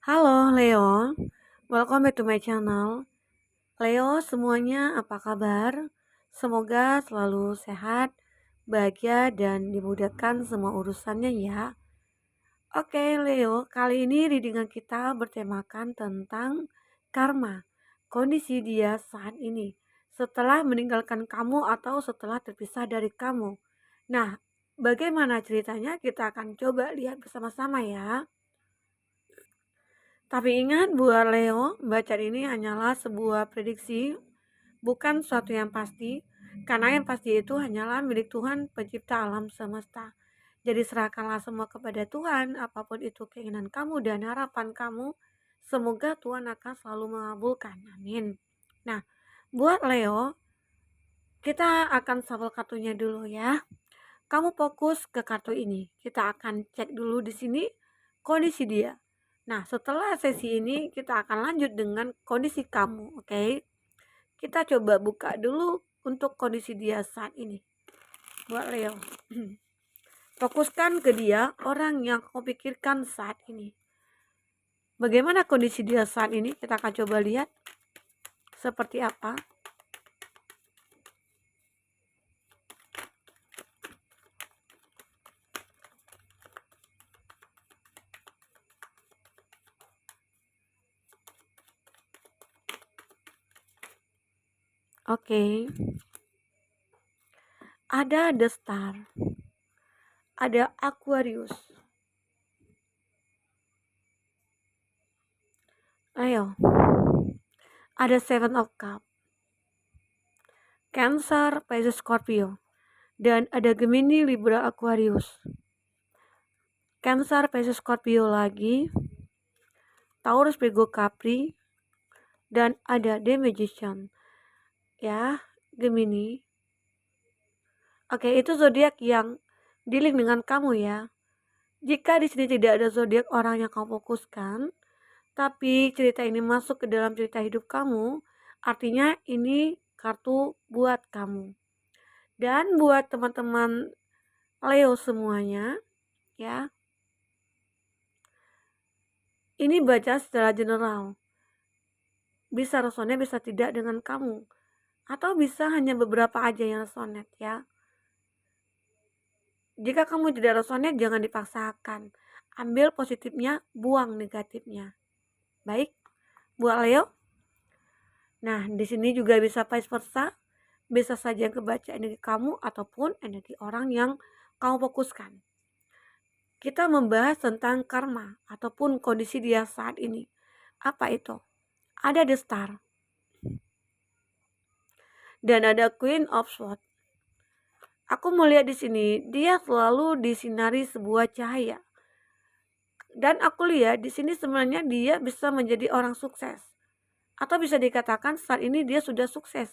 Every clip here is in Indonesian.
Halo Leo, welcome back to my channel. Leo semuanya apa kabar? Semoga selalu sehat, bahagia dan dimudahkan semua urusannya ya. Oke Leo, kali ini readingan kita bertemakan tentang karma, kondisi dia saat ini, setelah meninggalkan kamu atau setelah terpisah dari kamu. Nah, bagaimana ceritanya kita akan coba lihat bersama-sama ya. Tapi ingat buat Leo, bacaan ini hanyalah sebuah prediksi, bukan suatu yang pasti, karena yang pasti itu hanyalah milik Tuhan pencipta alam semesta. Jadi serahkanlah semua kepada Tuhan, apapun itu keinginan kamu dan harapan kamu, semoga Tuhan akan selalu mengabulkan. Amin. Nah, buat Leo, kita akan shuffle kartunya dulu ya. Kamu fokus ke kartu ini. Kita akan cek dulu di sini kondisi dia. Nah, setelah sesi ini kita akan lanjut dengan kondisi kamu, oke? Kita coba buka dulu untuk kondisi dia saat ini. Buat Leo. Fokuskan ke dia, orang yang kau pikirkan saat ini. Bagaimana kondisi dia saat ini? Kita akan coba lihat seperti apa. Oke. Ada The Star. Ada Aquarius. Ayo. Ada Seven of Cups. Cancer, Pisces, Scorpio. Dan ada Gemini, Libra, Aquarius. Cancer, Pisces, Scorpio lagi. Taurus, Virgo, Capri. Dan ada The Magician. Ya, Gemini. Oke, itu zodiak yang dealing dengan kamu ya. Jika di sini tidak ada zodiak orang yang kamu fokuskan, tapi cerita ini masuk ke dalam cerita hidup kamu, artinya ini kartu buat kamu. Dan buat teman-teman Leo semuanya, ya. Ini baca secara general. Bisa resonate, bisa tidak dengan kamu. Atau bisa hanya beberapa aja yang resonate ya. Jika kamu tidak resonate, jangan dipaksakan. Ambil positifnya, buang negatifnya. Baik, buat Leo. Nah, di sini juga bisa vice versa. Bisa saja kebaca energi kamu ataupun energi orang yang kamu fokuskan. Kita membahas tentang karma ataupun kondisi dia saat ini. Apa itu? Ada The Star. Dan ada Queen of Swords. Aku melihat di sini dia selalu disinari sebuah cahaya. Dan aku lihat di sini sebenarnya dia bisa menjadi orang sukses. Atau bisa dikatakan saat ini dia sudah sukses.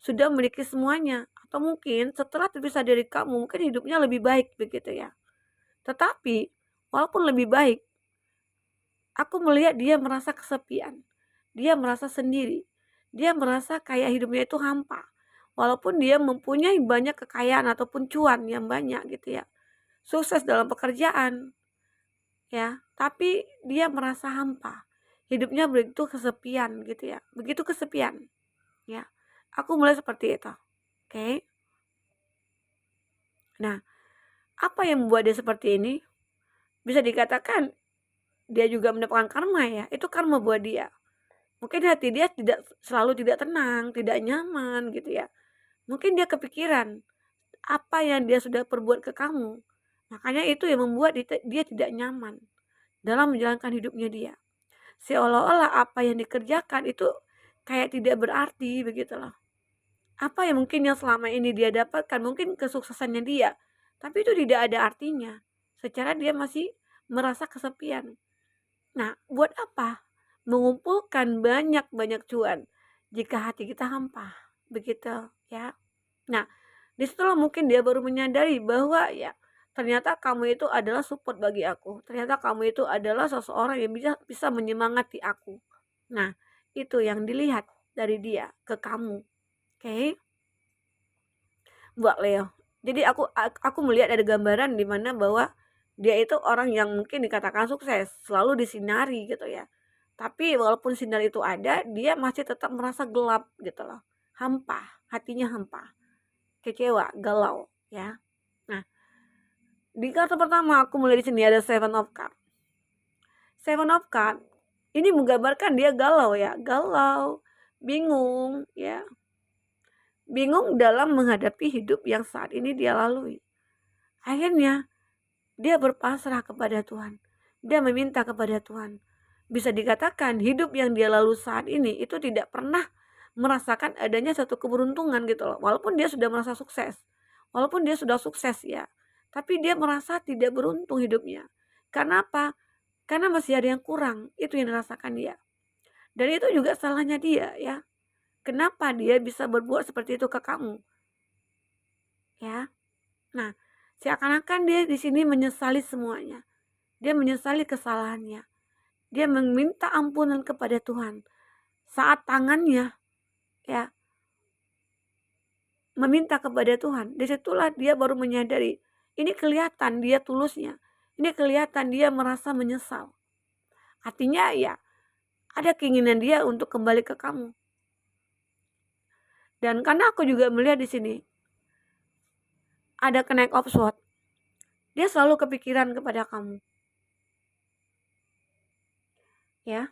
Sudah memiliki semuanya. Atau mungkin setelah terpisah dari kamu mungkin hidupnya lebih baik begitu ya. Tetapi walaupun lebih baik, aku melihat dia merasa kesepian. Dia merasa sendiri. Dia merasa kayak hidupnya itu hampa. Walaupun dia mempunyai banyak kekayaan ataupun cuan yang banyak gitu ya. Sukses dalam pekerjaan ya, tapi dia merasa hampa. Hidupnya begitu kesepian gitu ya. Begitu kesepian ya. Aku mulai seperti itu. Oke. Nah, apa yang membuat dia seperti ini? Bisa dikatakan dia juga mendapatkan karma ya. Itu karma buat dia. Mungkin hati dia selalu tidak tenang, tidak nyaman gitu ya. Mungkin dia kepikiran apa yang dia sudah perbuat ke kamu. Makanya itu yang membuat dia tidak nyaman dalam menjalankan hidupnya dia. Seolah-olah apa yang dikerjakan itu kayak tidak berarti begitu loh. Apa yang mungkin yang selama ini dia dapatkan, mungkin kesuksesannya dia, tapi itu tidak ada artinya. Secara dia masih merasa kesepian. Nah, buat apa mengumpulkan banyak-banyak cuan jika hati kita hampa? Begitu ya. Nah, disitulah mungkin dia baru menyadari bahwa ya ternyata kamu itu adalah support bagi aku. Ternyata kamu itu adalah seseorang yang bisa menyemangati aku. Nah, itu yang dilihat dari dia ke kamu. Oke. Buat Leo. Jadi aku melihat ada gambaran di mana bahwa Dia itu orang yang mungkin dikatakan sukses, selalu disinari gitu ya. Tapi walaupun sinar itu ada, dia masih tetap merasa gelap gitu loh. Hampa, hatinya hampa, kecewa, galau ya. Nah, di kartu pertama aku mulai di sini ada Seven of Cups. Seven of Cups ini menggambarkan dia galau ya, galau, bingung ya. Bingung dalam menghadapi hidup yang saat ini dia lalui. Akhirnya dia berpasrah kepada Tuhan. Dia meminta kepada Tuhan. Bisa dikatakan hidup yang dia lalui saat ini itu tidak pernah merasakan adanya satu keberuntungan gitu loh. Walaupun dia sudah merasa sukses. Walaupun dia sudah sukses ya. Tapi dia merasa tidak beruntung hidupnya. Karena apa? Karena masih ada yang kurang. Itu yang dirasakan dia. Dan itu juga salahnya dia ya. Kenapa dia bisa berbuat seperti itu ke kamu? Ya. Nah, seakan-akan dia di sini menyesali semuanya. Dia menyesali kesalahannya. Dia meminta ampunan kepada Tuhan. Saat tangannya ya meminta kepada Tuhan, disitulah dia baru menyadari. Ini kelihatan dia tulusnya. Ini kelihatan dia merasa menyesal. Artinya ya ada keinginan dia untuk kembali ke kamu. Dan karena aku juga melihat di sini ada Knight of Swords. Dia selalu kepikiran kepada kamu. Ya.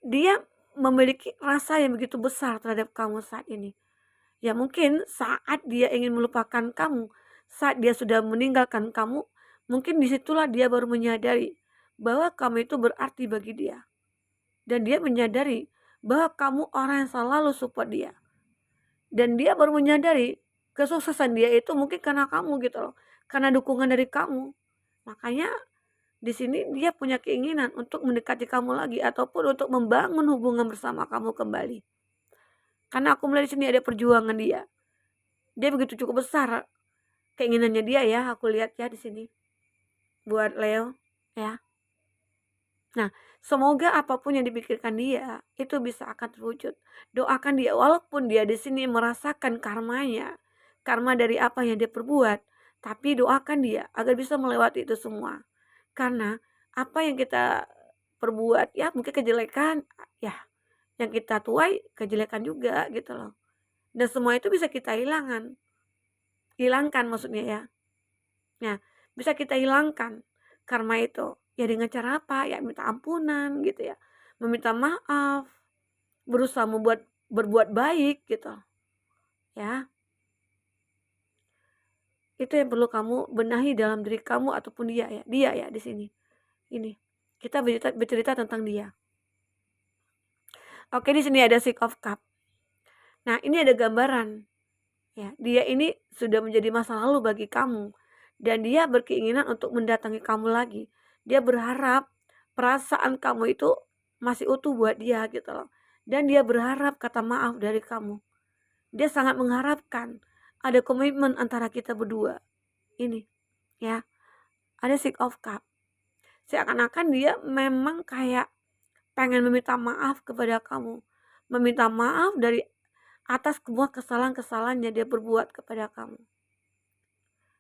Dia memiliki rasa yang begitu besar terhadap kamu saat ini. Ya mungkin saat dia ingin melupakan kamu, saat dia sudah meninggalkan kamu, mungkin disitulah dia baru menyadari bahwa kamu itu berarti bagi dia. Dan dia menyadari bahwa kamu orang yang selalu support dia. Dan dia baru menyadari kesuksesan dia itu mungkin karena kamu gitu loh. Karena dukungan dari kamu. Makanya di sini dia punya keinginan untuk mendekati kamu lagi ataupun untuk membangun hubungan bersama kamu kembali. Karena aku melihat di sini ada perjuangan dia. Dia begitu cukup besar keinginannya dia ya, aku lihat ya di sini. Buat Leo ya. Nah, semoga apapun yang dipikirkan dia itu bisa akan terwujud. Doakan dia walaupun dia di sini merasakan karmanya, karma dari apa yang dia perbuat, tapi doakan dia agar bisa melewati itu semua. Karena apa yang kita perbuat ya mungkin kejelekan ya, yang kita tuai kejelekan juga gitu loh. Dan semua itu bisa kita hilangkan maksudnya ya. Nah, bisa kita hilangkan karma itu. Ya dengan cara apa? Ya minta ampunan gitu ya. Meminta maaf, berusaha berbuat baik gitu. Ya. Itu yang perlu kamu benahi dalam diri kamu ataupun dia ya. Dia ya di sini. Ini. Kita bercerita tentang dia. Oke, di sini ada Six of Cup. Nah, ini ada gambaran. Ya, dia ini sudah menjadi masa lalu bagi kamu. Dan dia berkeinginan untuk mendatangi kamu lagi. Dia berharap perasaan kamu itu masih utuh buat dia gitu loh. Dan dia berharap kata maaf dari kamu. Dia sangat mengharapkan ada komitmen antara kita berdua. Ini ya. Ada Six of Cup. Seakan-akan dia memang kayak pengen meminta maaf kepada kamu. Meminta maaf dari atas semua kesalahan-kesalahan yang dia berbuat kepada kamu.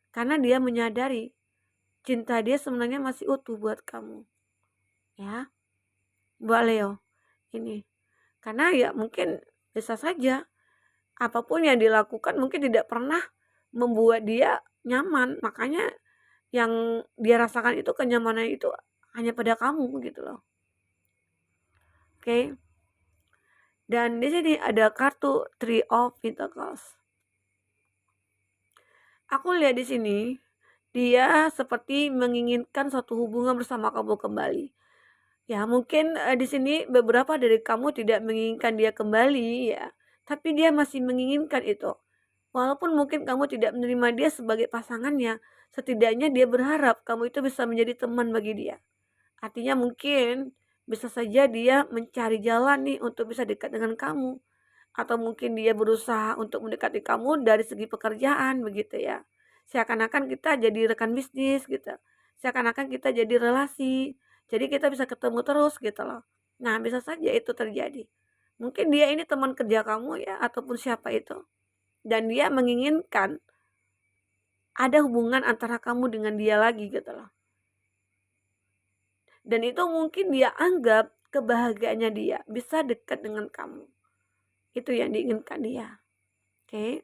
Karena dia menyadari cinta dia sebenarnya masih utuh buat kamu. Ya. Buat Leo. Ini. Karena ya mungkin bisa saja apapun yang dilakukan mungkin tidak pernah membuat dia nyaman. Makanya yang dia rasakan itu kenyamanan itu hanya pada kamu gitu loh. Oke. Dan di sini ada kartu Three of Pentacles. Aku lihat di sini dia seperti menginginkan suatu hubungan bersama kamu kembali. Ya, mungkin di sini beberapa dari kamu tidak menginginkan dia kembali ya, tapi dia masih menginginkan itu. Walaupun mungkin kamu tidak menerima dia sebagai pasangannya, setidaknya dia berharap kamu itu bisa menjadi teman bagi dia. Artinya mungkin bisa saja dia mencari jalan nih untuk bisa dekat dengan kamu. Atau mungkin dia berusaha untuk mendekati kamu dari segi pekerjaan begitu ya. Seakan-akan kita jadi rekan bisnis gitu. Seakan-akan kita jadi relasi. Jadi kita bisa ketemu terus gitu loh. Nah, bisa saja itu terjadi. Mungkin dia ini teman kerja kamu ya ataupun siapa itu. Dan dia menginginkan ada hubungan antara kamu dengan dia lagi gitu loh. Dan itu mungkin dia anggap kebahagiaannya dia bisa dekat dengan kamu. Itu yang diinginkan dia. Oke.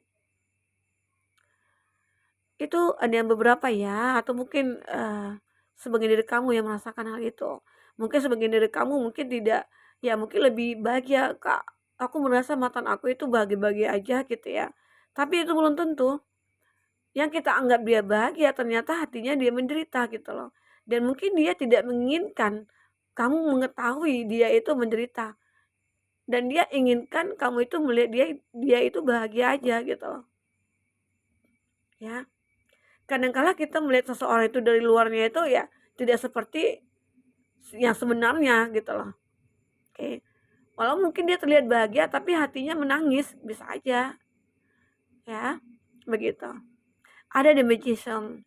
Itu ada yang beberapa ya, atau mungkin sebagian dari kamu yang merasakan hal itu. Mungkin sebagian dari kamu mungkin tidak, ya mungkin lebih bahagia, Kak, aku merasa mantan aku itu bahagia-bahagia aja gitu ya. Tapi itu belum tentu. Yang kita anggap dia bahagia ternyata hatinya dia menderita gitu loh. Dan mungkin dia tidak menginginkan kamu mengetahui dia itu menderita. Dan dia inginkan kamu itu melihat dia itu bahagia aja gitu loh. Ya. Kadang-kala kita melihat seseorang itu dari luarnya itu ya tidak seperti yang sebenarnya gitu loh. Oke. Walau mungkin dia terlihat bahagia tapi hatinya menangis, bisa aja. Ya, begitu. Ada the magician.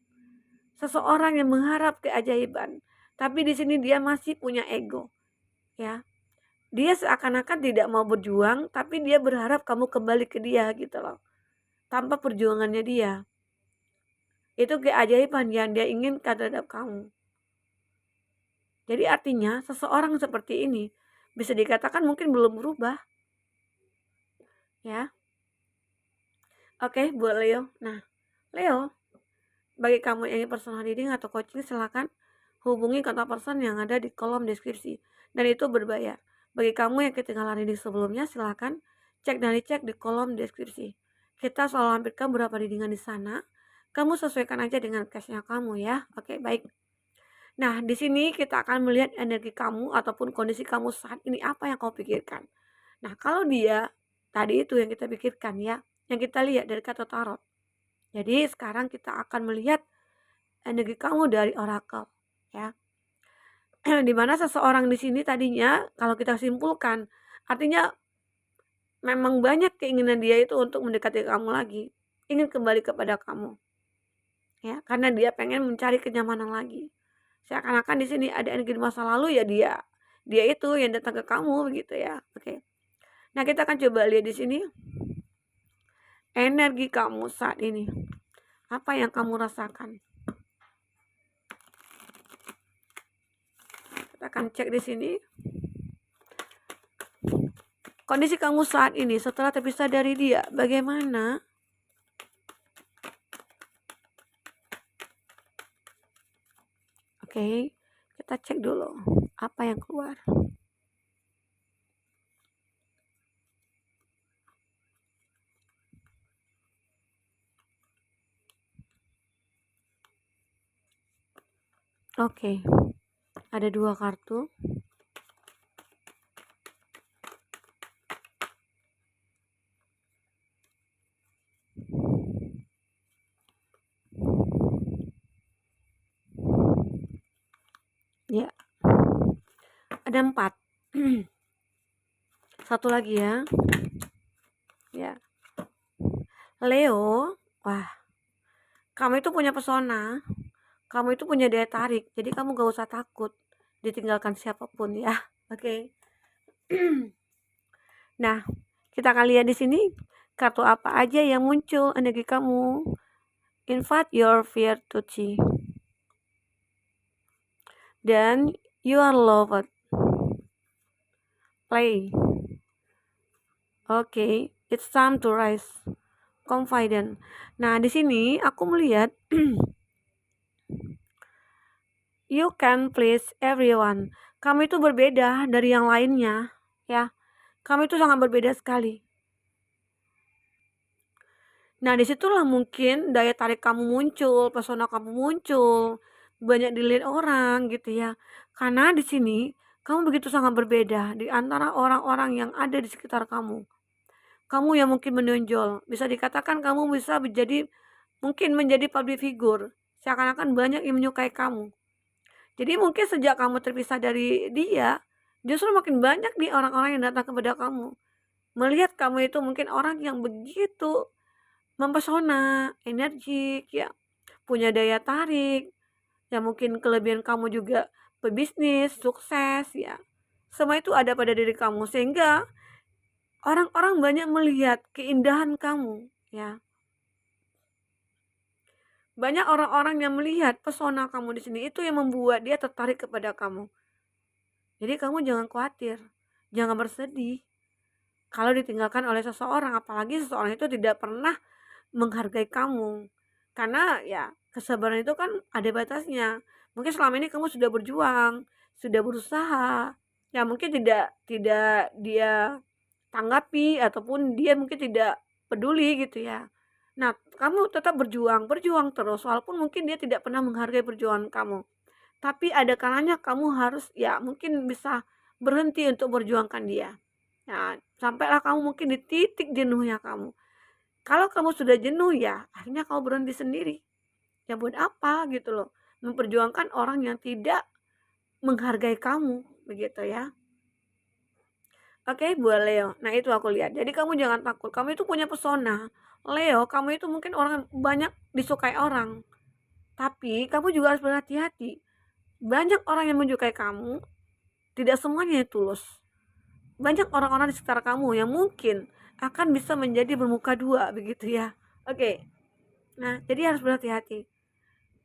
Seseorang yang mengharap keajaiban, tapi di sini dia masih punya ego, ya. Dia seakan-akan tidak mau berjuang, tapi dia berharap kamu kembali ke dia gitu loh. Tanpa perjuangannya dia. Itu keajaiban yang dia inginkan terhadap kamu. Jadi artinya seseorang seperti ini bisa dikatakan mungkin belum berubah. Ya. Oke, buat Leo. Nah, Leo, bagi kamu yang ingin personal reading atau coaching silakan hubungi kontak person yang ada di kolom deskripsi dan itu berbayar. Bagi kamu yang ketinggalan reading sebelumnya silakan cek dan dicek di kolom deskripsi. Kita selalu lampirkan beberapa readingan di sana. Kamu sesuaikan aja dengan case-nya kamu ya. Oke, baik. Nah, di sini kita akan melihat energi kamu ataupun kondisi kamu saat ini apa yang kamu pikirkan. Nah, kalau dia tadi itu yang kita pikirkan ya, yang kita lihat dari kartu tarot. Jadi sekarang kita akan melihat energi kamu dari oracle ya. Dimana seseorang di sini tadinya kalau kita simpulkan artinya memang banyak keinginan dia itu untuk mendekati kamu lagi, ingin kembali kepada kamu. Ya, karena dia pengen mencari kenyamanan lagi. Seakan-akan di sini ada energi di masa lalu ya dia itu yang datang ke kamu begitu ya. Oke. Nah, kita akan coba lihat di sini energi kamu saat ini. Apa yang kamu rasakan? Kita akan cek di sini. Kondisi kamu saat ini setelah terpisah dari dia, bagaimana? Oke, kita cek dulu apa yang keluar. Oke, ada 2 kartu. Ya, ada 4. Satu lagi ya. Ya. Leo, wah, kamu itu punya pesona, kamu itu punya daya tarik, jadi kamu gak usah takut ditinggalkan siapapun ya. Oke. Nah, kita akan lihat di sini kartu apa aja yang muncul energi kamu. Invite your fear to chi. Dan you are loved. Play. Okay, it's time to rise. Confident. Nah, di sini aku melihat you can please everyone. Kamu itu berbeda dari yang lainnya, ya. Kamu itu sangat berbeda sekali. Nah, disitulah mungkin daya tarik kamu muncul, pesona kamu muncul, banyak dilihat orang gitu ya. Karena di sini kamu begitu sangat berbeda di antara orang-orang yang ada di sekitar kamu. Kamu yang mungkin menonjol, bisa dikatakan kamu bisa mungkin menjadi public figure. Seakan-akan banyak yang menyukai kamu. Jadi mungkin sejak kamu terpisah dari dia, justru makin banyak nih orang-orang yang datang kepada kamu. Melihat kamu itu mungkin orang yang begitu mempesona, energik, ya, punya daya tarik, ya mungkin kelebihan kamu juga pebisnis, sukses, ya. Semua itu ada pada diri kamu sehingga orang-orang banyak melihat keindahan kamu, ya. Banyak orang-orang yang melihat pesona kamu di sini itu yang membuat dia tertarik kepada kamu. Jadi kamu jangan khawatir, jangan bersedih kalau ditinggalkan oleh seseorang, apalagi seseorang itu tidak pernah menghargai kamu. Karena ya kesabaran itu kan ada batasnya. Mungkin selama ini kamu sudah berjuang, sudah berusaha, ya mungkin tidak dia tanggapi ataupun dia mungkin tidak peduli gitu ya. Nah, kamu tetap berjuang, berjuang terus walaupun mungkin dia tidak pernah menghargai perjuangan kamu. Tapi ada kalanya kamu harus ya mungkin bisa berhenti untuk berjuangkan dia. Nah, sampailah kamu mungkin di titik jenuhnya kamu. Kalau kamu sudah jenuh ya akhirnya kamu berhenti sendiri. Ya buat apa gitu loh. Memperjuangkan orang yang tidak menghargai kamu begitu ya. Oke, buat Leo. Nah, itu aku lihat. Jadi kamu jangan takut. Kamu itu punya pesona. Leo, kamu itu mungkin orang banyak disukai orang. Tapi kamu juga harus berhati-hati. Banyak orang yang menyukai kamu, tidak semuanya tulus. Banyak orang-orang di sekitar kamu yang mungkin akan bisa menjadi bermuka dua begitu ya. Oke. Nah, jadi harus berhati-hati.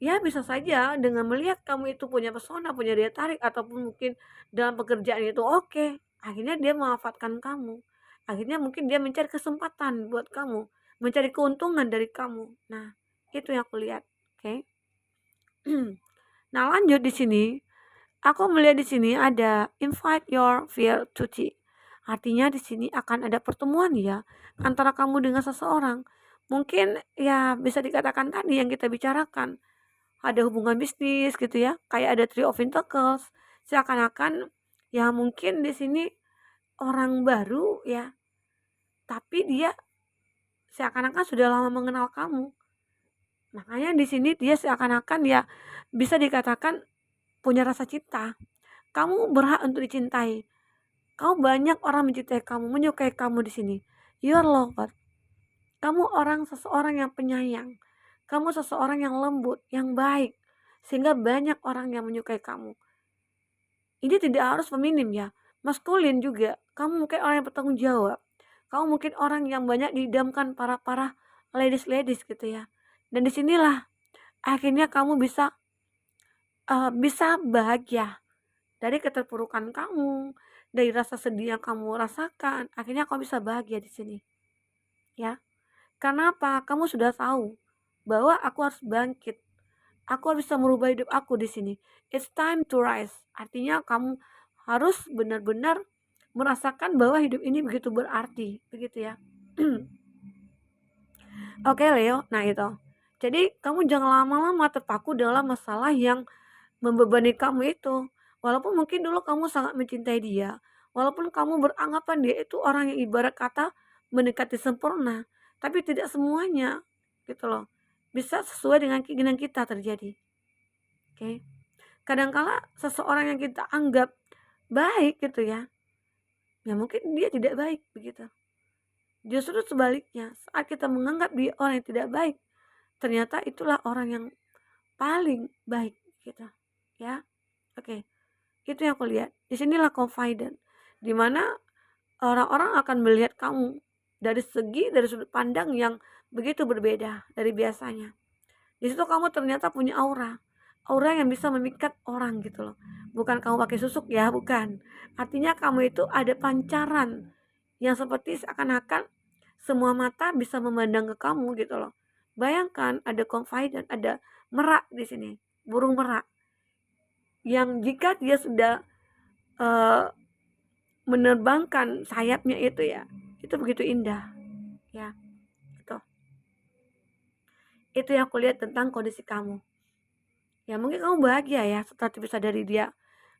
Ya, bisa saja dengan melihat kamu itu punya pesona, punya daya tarik, ataupun mungkin dalam pekerjaan itu oke, akhirnya dia memanfaatkan kamu. Akhirnya mungkin dia mencari kesempatan buat kamu, mencari keuntungan dari kamu. Nah, itu yang aku lihat. Oke. Nah, lanjut di sini, aku melihat di sini ada invite your fear to tea. Artinya di sini akan ada pertemuan ya antara kamu dengan seseorang. Mungkin ya bisa dikatakan tadi yang kita bicarakan, ada hubungan bisnis gitu ya, kayak ada Three of Pentacles. Seakan-akan ya mungkin di sini orang baru ya, tapi dia seakan-akan sudah lama mengenal kamu. Makanya di sini dia seakan-akan ya bisa dikatakan punya rasa cinta. Kamu berhak untuk dicintai. Kamu banyak orang mencintai kamu, menyukai kamu di sini. You are loved. Kamu seseorang yang penyayang. Kamu seseorang yang lembut, yang baik. Sehingga banyak orang yang menyukai kamu. Ini tidak harus feminim ya, maskulin juga. Kamu mungkin orang yang bertanggung jawab. Kamu mungkin orang yang banyak diidamkan para ladies-ladies gitu ya. Dan disinilah akhirnya kamu bisa bahagia dari keterpurukan kamu, dari rasa sedih yang kamu rasakan. Akhirnya kamu bisa bahagia di sini, ya. Karena apa? Kamu sudah tahu bahwa aku harus bangkit. Aku harus bisa merubah hidup aku di sini. It's time to rise. Artinya kamu harus benar-benar merasakan bahwa hidup ini begitu berarti, begitu ya. Oke, Leo. Nah, itu. Jadi kamu jangan lama-lama terpaku dalam masalah yang membebani kamu itu. Walaupun mungkin dulu kamu sangat mencintai dia, walaupun kamu beranggapan dia itu orang yang ibarat kata mendekati sempurna, tapi tidak semuanya gitu loh bisa sesuai dengan keinginan kita terjadi. Oke. Kadangkala seseorang yang kita anggap baik gitu ya mungkin dia tidak baik begitu. Justru sebaliknya, saat kita menganggap dia orang yang tidak baik, ternyata itulah orang yang paling baik gitu ya. Oke. Itu yang aku lihat. Disinilah confident, dimana orang-orang akan melihat kamu dari sudut pandang yang begitu berbeda dari biasanya. Di situ kamu ternyata punya aura yang bisa memikat orang gitu loh. Bukan kamu pakai susuk ya, bukan. Artinya kamu itu ada pancaran yang seperti seakan-akan semua mata bisa memandang ke kamu gitu loh. Bayangkan ada confident, ada merak di sini, burung merak yang jika dia sudah menerbangkan sayapnya itu begitu indah ya. Itu yang aku lihat tentang kondisi kamu. Ya mungkin kamu bahagia ya setelah terpisah dari dia,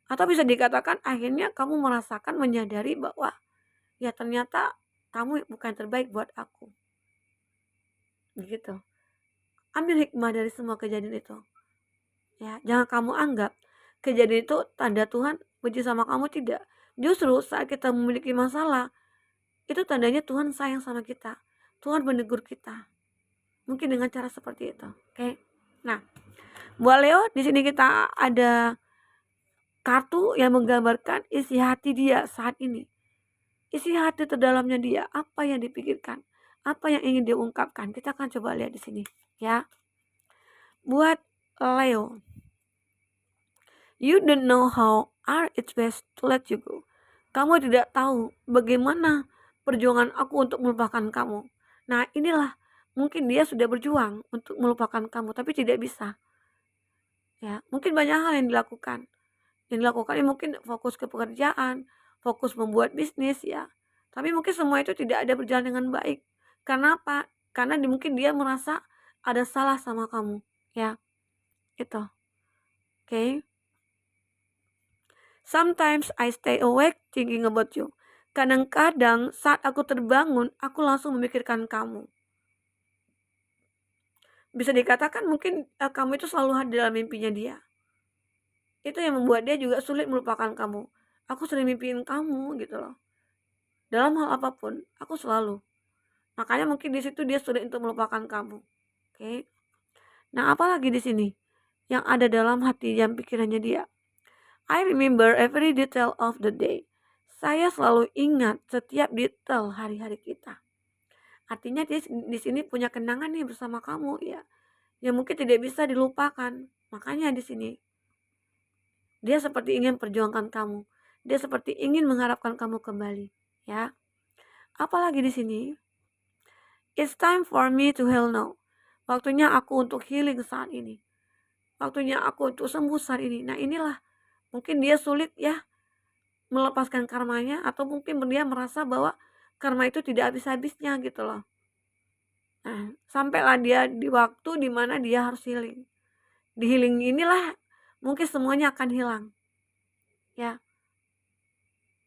atau bisa dikatakan akhirnya kamu merasakan menyadari bahwa ya ternyata kamu bukan terbaik buat aku gitu. Ambil hikmah dari semua kejadian itu ya. Jangan kamu anggap kejadian itu tanda Tuhan benci sama kamu, tidak. Justru saat kita memiliki masalah, itu tandanya Tuhan sayang sama kita. Tuhan menegur kita. Mungkin dengan cara seperti itu. Oke. Nah, buat Leo, di sini kita ada kartu yang menggambarkan isi hati dia saat ini. Isi hati terdalamnya dia, apa yang dipikirkan, apa yang ingin dia ungkapkan. Kita akan coba lihat di sini, ya. Buat Leo, you don't know how hard it's best to let you go. Kamu tidak tahu bagaimana perjuangan aku untuk melupakan kamu. Nah, inilah mungkin dia sudah berjuang untuk melupakan kamu, tapi tidak bisa. Ya, mungkin banyak hal yang dilakukan. Yang dilakukan ya mungkin fokus ke pekerjaan, fokus membuat bisnis ya. Tapi mungkin semua itu tidak ada berjalan dengan baik. Karena apa? Karena mungkin dia merasa ada salah sama kamu, ya. Itu. Oke. Sometimes I stay awake thinking about you. Kadang-kadang saat aku terbangun, aku langsung memikirkan kamu. Bisa dikatakan mungkin kamu itu selalu hadir dalam mimpinya dia. Itu yang membuat dia juga sulit melupakan kamu. Aku sering mimpiin kamu gitu loh. Dalam hal apapun, aku selalu. Makanya mungkin di situ dia sulit untuk melupakan kamu. Oke. Nah, apalagi di sini yang ada dalam hati dan pikirannya dia. I remember every detail of the day. Saya selalu ingat setiap detail hari-hari kita. Artinya dia di sini punya kenangan nih bersama kamu ya. Yang mungkin tidak bisa dilupakan. Makanya di sini dia seperti ingin perjuangkan kamu. Dia seperti ingin mengharapkan kamu kembali, ya. Apalagi di sini, it's time for me to heal now. Waktunya aku untuk healing saat ini. Waktunya aku untuk sembuh saat ini. Nah, inilah mungkin dia sulit ya melepaskan karmanya, atau mungkin dia merasa bahwa karma itu tidak habis-habisnya gitu loh. Nah, sampailah dia di waktu dimana dia harus healing. Di healing inilah mungkin semuanya akan hilang. Ya,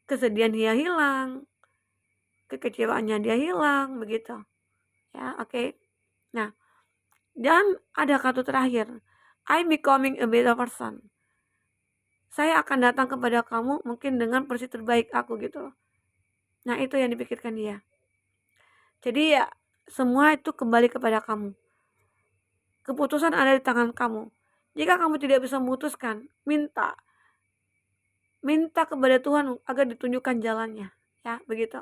kesedihan dia hilang, kekecewaannya dia hilang, begitu. Ya, oke. Nah, dan ada kartu terakhir. I'm becoming a better person. Saya akan datang kepada kamu mungkin dengan versi terbaik aku gitu loh. Nah, itu yang dipikirkan dia. Jadi ya, semua itu kembali kepada kamu. Keputusan ada di tangan kamu. Jika kamu tidak bisa memutuskan, minta kepada Tuhan agar ditunjukkan jalannya. Ya, begitu.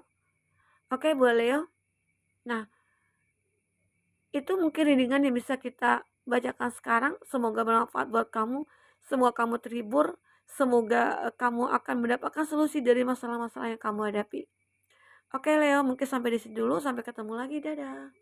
Oke, buat Leo. Nah, itu mungkin readingan yang bisa kita bacakan sekarang. Semoga bermanfaat buat kamu. Semoga kamu terhibur. Semoga kamu akan mendapatkan solusi dari masalah-masalah yang kamu hadapi. Oke Leo, mungkin sampai di sini dulu. Sampai ketemu lagi. Dadah.